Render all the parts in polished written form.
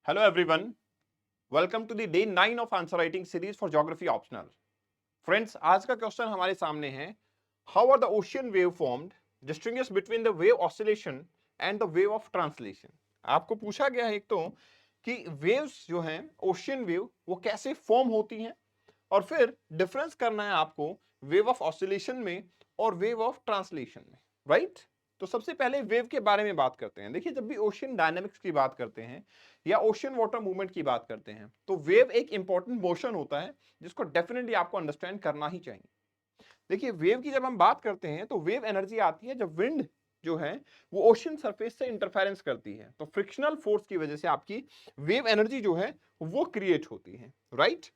Hello everyone, welcome to the day 9 of answer writing series for geography optional. Friends, आज का question हमारे सामने है How are the ocean wave formed? Distinguish between the wave oscillation and the wave of translation. आपको पूछा गया है एक तो कि वेव्स जो हैं ओशियन वेव वो कैसे फॉर्म होती हैं और फिर डिफरेंस करना है आपको वेव ऑफ ऑसिलेशन में और वेव ऑफ ट्रांसलेशन में, राइट? तो सबसे पहले वेव के बारे में बात करते हैं। देखिए, जब भी ओशियन डायनामिक्स की बात करते हैं या ओशियन वाटर मूवमेंट की बात करते हैं तो वेव एक इंपॉर्टेंट मोशन होता है जिसको डेफिनेटली आपको अंडरस्टैंड करना ही चाहिए। देखिए, वेव की जब हम बात करते हैं तो वेव एनर्जी आती है जब विंड जो है वो ओशन सरफेस से इंटरफेरेंस करती है, तो फ्रिक्शनल फोर्स की वजह से आपकी वेव एनर्जी जो है वो क्रिएट होती है, राइट?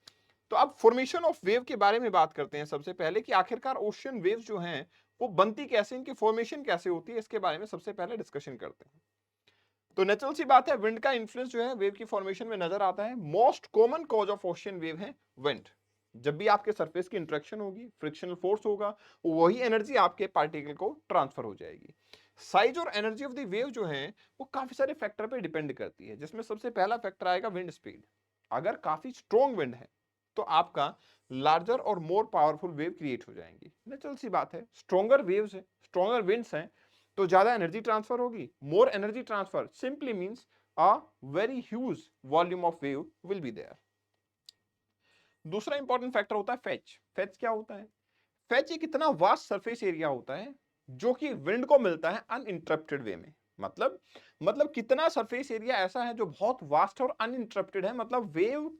तो अब फॉर्मेशन ऑफ वेव के बारे में बात करते हैं सबसे पहले कि आखिरकार ओशियन वेव्स जो हैं वो बनती कैसे, इनकी फॉर्मेशन कैसे होती है, इसके बारे में सबसे पहले डिस्कशन करते हैं। तो नेचुरल सी बात है, विंड का इन्फ्लुएंस जो है वेव की फॉर्मेशन में नजर आता है। Most common cause of ocean wave है विंड। जब भी आपके सरफेस की इंटरेक्शन होगी, फ्रिक्शनल फोर्स होगा, वही एनर्जी आपके पार्टिकल को ट्रांसफर हो जाएगी। साइज और एनर्जी ऑफ द वेव जो है वो काफी सारे फैक्टर पे डिपेंड करती है, जिसमें सबसे पहला फैक्टर आएगा विंड स्पीड। अगर काफी स्ट्रॉन्ग विंड है तो आपका लार्जर और मोर पावरफुल वेव क्रिएट हो जाएंगी। नेचुरल सी बात है, स्ट्रॉन्गर वेव्स है, स्ट्रॉन्गर विंड्स हैं तो ज्यादा एनर्जी ट्रांसफर होगी। More energy transfer simply means a very huge volume of wave will be there. दूसरा इंपॉर्टेंट फैक्टर होता है फेच। फेच क्या होता है? फेच एक इतना वास्ट सरफेस एरिया होता है जो कि विंड को मिलता है अनइंटरप्टेड वे में। मतलब कितना सरफेस एरिया ऐसा है जो बहुत वास्ट और अनइंटरप्टेड है, मतलब वेव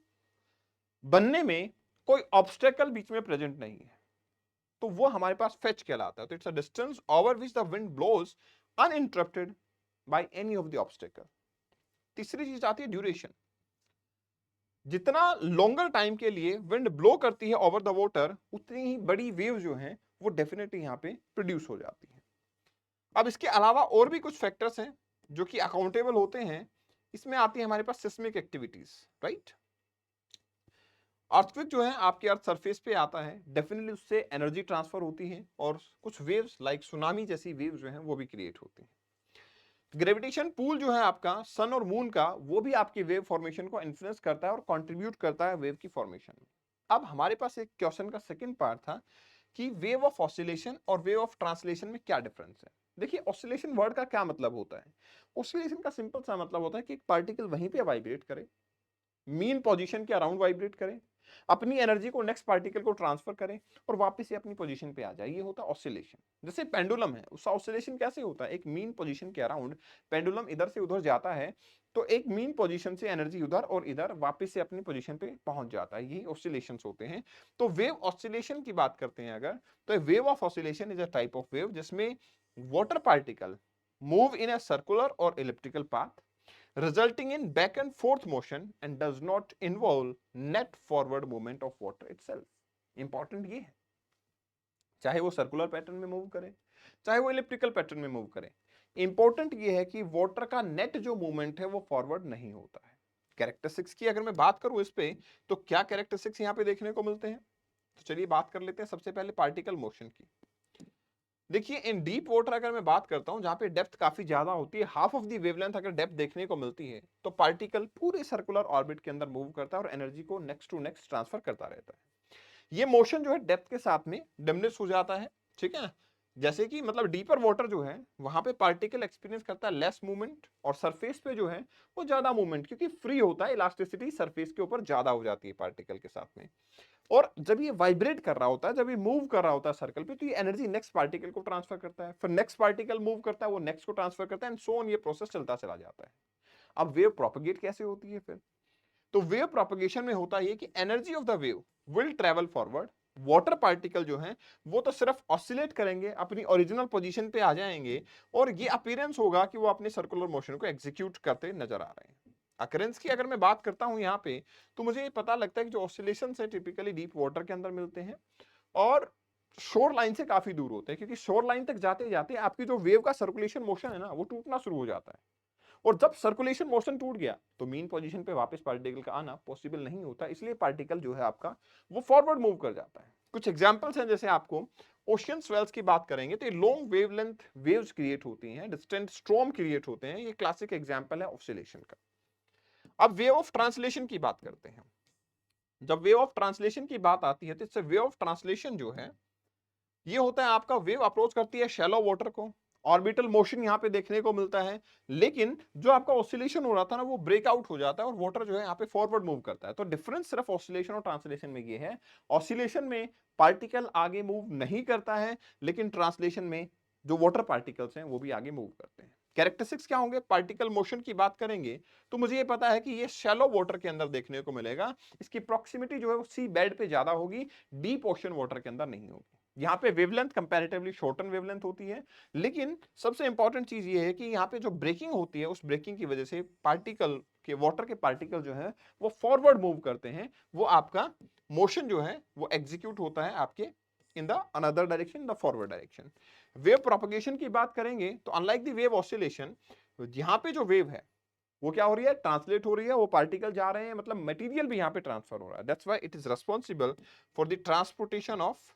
बनने में कोई ऑब्स्टेकल बीच में प्रेजेंट नहीं है, तो वो हमारे पास फेच कहलाता है। तो it's a distance over which the wind blows uninterrupted by any of the obstacle. तीसरी चीज आती है ड्यूरेशन। जितना लॉन्गर टाइम के लिए विंड ब्लो करती है ओवर द वाटर, उतनी ही बड़ी वेव जो है वो डेफिनेटली यहां पे प्रोड्यूस हो जाती है। अब इसके अलावा और भी कुछ फैक्टर्स हैं जो कि अकाउंटेबल होते हैं। इसमें आती है हमारे पास सिस्मिक एक्टिविटीज, राइट? अर्थक्वेक जो है आपके अर्थ सरफेस पे आता है, डेफिनेटली उससे एनर्जी ट्रांसफर होती है और कुछ वेव्स लाइक सुनामी जैसी वेव्स जो हैं वो भी क्रिएट होती हैं। ग्रेविटेशन पूल जो है आपका सन और मून का, वो भी आपकी वेव फॉर्मेशन को इन्फ्लुएंस करता है और कंट्रीब्यूट करता है वेव की फॉर्मेशन में। अब हमारे पास एक क्वेश्चन का सेकंड पार्ट था कि वेव ऑफ ऑसिलेशन और वेव ऑफ ट्रांसलेशन में क्या डिफरेंस है। देखिए, ऑसिलेशन वर्ड का क्या मतलब होता है? ऑसिलेशन का सिंपल सा मतलब होता है कि एक पार्टिकल वहीं पे वाइब्रेट करे, मीन पोजीशन के अराउंड वाइब्रेट करें, अपनी एनर्जी को नेक्स्ट पार्टिकल को ट्रांसफर करें और वापस से अपनी पोजीशन पे आ जाए, ये होता है ऑसिलेशन। जैसे पेंडुलम है, उसका ऑसिलेशन कैसे होता है? एक मीन पोजीशन के अराउंड पेंडुलम इधर से उधर जाता है, तो एक मीन पोजीशन से एनर्जी उधर और इधर वापस से अपनी पोजीशन पे पहुंच जाता है, यही ऑसिलेशंस होते हैं। तो वेव ऑसिलेशन की बात करते हैं अगर, तो wave of oscillation is a type of wave जिसमें water particle move in a circular or elliptical path resulting in back and forth motion and does not involve net forward movement of water itself. Important ये है, चाहे वो circular pattern में move करे चाहे वो elliptical pattern में move करे, इंपॉर्टेंट ये है कि वाटर का नेट जो मूवमेंट है वो फॉरवर्ड नहीं होता है। कैरेक्टरिस्टिक्स की अगर मैं बात करूं इस पे, तो क्या कैरेक्टरिस्टिक्स यहां पे देखने को मिलते हैं? तो चलिए बात कर लेते हैं सबसे पहले पार्टिकल मोशन की। देखिए, इन डीप वाटर अगर मैं बात करता हूं जहां पे डेप्थ काफी ज्यादा होती है, हाफ ऑफ दी वेवलेंथ अगर डेप्थ देखने को मिलती है, तो पार्टिकल पूरे सर्कुलर ऑर्बिट के अंदर मूव करता है और एनर्जी को नेक्स्ट टू नेक्स्ट ट्रांसफर करता रहता है। ये मोशन जो है डेप्थ के साथ में डिमिनिश हो जाता है, ठीक है? जैसे कि मतलब डीपर वाटर जो है वहां पे पार्टिकल एक्सपीरियंस करता है लेस मूवमेंट और सरफेस पे जो है वो ज्यादा मूवमेंट, क्योंकि फ्री होता है, इलास्टिसिटी सरफेस के ऊपर ज्यादा हो जाती है पार्टिकल के साथ में। और जब ये वाइब्रेट कर रहा होता है, जब ये मूव कर रहा होता है सर्कल पे, तो ये एनर्जी नेक्स्ट पार्टिकल को ट्रांसफर करता है, फिर नेक्स्ट पार्टिकल मूव करता है, वो नेक्स्ट को ट्रांसफर करता है एंड सो ऑन, ये प्रोसेस चलता चला जाता है। अब वेव प्रोपगेट कैसे होती है फिर? तो वेव प्रोपगेशन में होता है कि energy of the wave will travel forward. Water particle जो हैं वो तो सिर्फ ऑसिलेट करेंगे, अपनी ओरिजिनल पोजीशन पे आ जाएंगे और ये अपीयरेंस होगा कि वो अपने सर्कुलर मोशन को एग्जीक्यूट करते नजर आ रहे हैं। अकरेंस की अगर मैं बात करता हूं यहाँ पे, तो मुझे ये पता लगता है कि जो ऑसिलेशन है टिपिकली डीप वाटर के अंदर मिलते हैं और शोर लाइन से काफी दूर होते हैं, क्योंकि शोर लाइन तक जाते जाते आपकी जो वेव का सर्कुलेशन मोशन है ना वो टूटना शुरू हो जाता है, और जब सर्कुलेशन मोशन टूट गया तो मीन पोजीशन पे वापस पार्टिकल का आना पॉसिबल नहीं होता, इसलिए पार्टिकल जो है आपका वो फॉरवर्ड मूव कर जाता है। कुछ एग्जांपल्स हैं, जैसे आपको ओशियन स्वेल्स की बात करेंगे तो ये लॉन्ग वेवलेंथ वेव्स क्रिएट होती हैं, डिस्टेंट स्ट्रॉम क्रिएट होते हैं, ये क्लासिक एग्जांपल है ऑसिलेशन का। अब वे ऑफ ट्रांसलेशन की बात करते हैं। जब वे ऑफ ट्रांसलेशन की बात आती है तो इससे वे ऑफ ट्रांसलेशन जो है ये होता है आपका वेव अप्रोच करती है शैलो वाटर को, ऑर्बिटल मोशन यहां पे देखने को मिलता है, लेकिन जो आपका ऑसिलेशन हो रहा था ना वो ब्रेकआउट हो जाता है और वाटर जो है यहाँ पे फॉरवर्ड मूव करता है। तो डिफरेंस सिर्फ ऑसिलेशन और ट्रांसलेशन में ये है, ऑसिलेशन में पार्टिकल आगे मूव नहीं करता है, लेकिन ट्रांसलेशन में जो वाटर पार्टिकल्स हैं वो भी आगे मूव करते हैं। कैरेक्टरिस्टिक्स क्या होंगे? पार्टिकल मोशन की बात करेंगे तो मुझे ये पता है कि ये शैलो वाटर के अंदर देखने को मिलेगा, इसकी प्रॉक्सिमिटी जो है वो सी बेड पे ज्यादा होगी, डीप ओशन वाटर के अंदर नहीं होगी। यहाँ पे वेवलेंथ कंपैरेटिवली शॉर्टन वेवलेंथ होती है, लेकिन सबसे इंपॉर्टेंट चीज ये है कि यहाँ पे जो ब्रेकिंग होती है उस ब्रेकिंग की वजह से पार्टिकल के वाटर के पार्टिकल जो है वो फॉरवर्ड मूव करते हैं, वो आपका मोशन जो है वो एग्जीक्यूट होता है आपके in the another direction, the forward direction. Wave propagation की बात करेंगे तो अनलाइक द वेव ऑसिलेशन, यहाँ पे जो वेव है वो क्या हो रही है? ट्रांसलेट हो रही है, वो पार्टिकल जा रहे हैं, मतलब मटेरियल भी यहाँ पे ट्रांसफर हो रहा है। That's why it is responsible for the transportation of,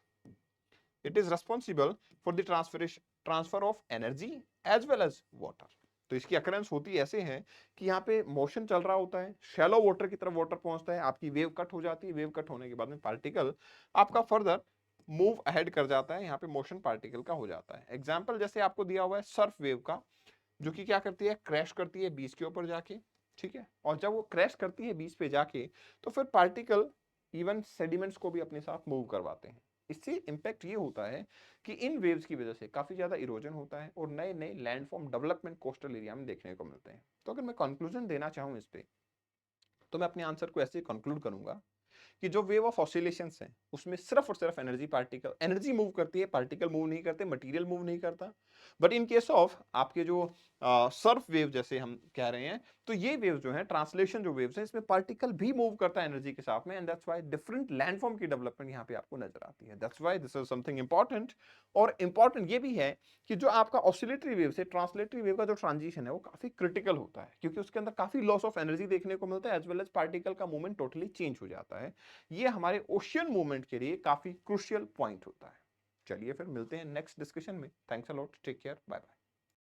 it is responsible for the transfer of energy as well as water। तो इसकी अकरेंस होती ऐसे है कि यहाँ पे मोशन चल रहा होता है, शैलो वाटर की तरफ वाटर पहुंचता है, आपकी वेव कट हो जाती है, वेव कट होने के बाद में पार्टिकल आपका फर्दर मूव अहेड कर जाता है, यहाँ पे मोशन पार्टिकल का हो जाता है। एग्जाम्पल जैसे आपको दिया हुआ है सर्फ वेव का, जो कि क्या करती है? क्रैश करती है बीच के ऊपर जाके, ठीक है, और जब वो क्रैश करती है बीच पे जाके तो फिर पार्टिकल इवन सेडिमेंट्स को भी अपने साथ मूव करवाते हैं। इससे इंपैक्ट ये होता है कि इन वेव्स की वजह से काफी ज्यादा इरोजन होता है और नए नए लैंडफॉर्म डेवलपमेंट कोस्टल एरिया में देखने को मिलते हैं। तो अगर मैं कंक्लूजन देना चाहूं इस पे, तो मैं अपने आंसर को ऐसे कंक्लूड करूंगा कि जो वेव ऑफ ऑसिलेशंस हैं उसमें सिर्फ और सिर्फ एनर्जी मूव करती है, पार्टिकल मूव नहीं करते, मटेरियल मूव नहीं करता। बट इन केस ऑफ आपके जो सर्फ वेव जैसे हम कह रहे हैं, तो ये वेव जो है ट्रांसलेशन जो वेव्स हैं इसमें पार्टिकल भी मूव करता है एनर्जी के साथ में, and that's why different landform की डेवलपमेंट यहाँ पे आपको नजर आती है। That's why this is something important. और इंपॉर्टेंट ये भी है कि जो आपका ऑसिलेटरी वेव से ट्रांसलेटरी वेव का जो ट्रांजिशन है वो काफी क्रिटिकल होता है, क्योंकि उसके अंदर काफी लॉस ऑफ एनर्जी देखने को मिलता है, एज वेल एज पार्टिकल का मूवमेंट टोटली चेंज हो जाता है। ये हमारे ओशियन मूवमेंट के लिए काफी क्रूशियल पॉइंट होता है। चलिए फिर मिलते हैं नेक्स्ट डिस्कशन में। Thanks a lot, take care, bye bye.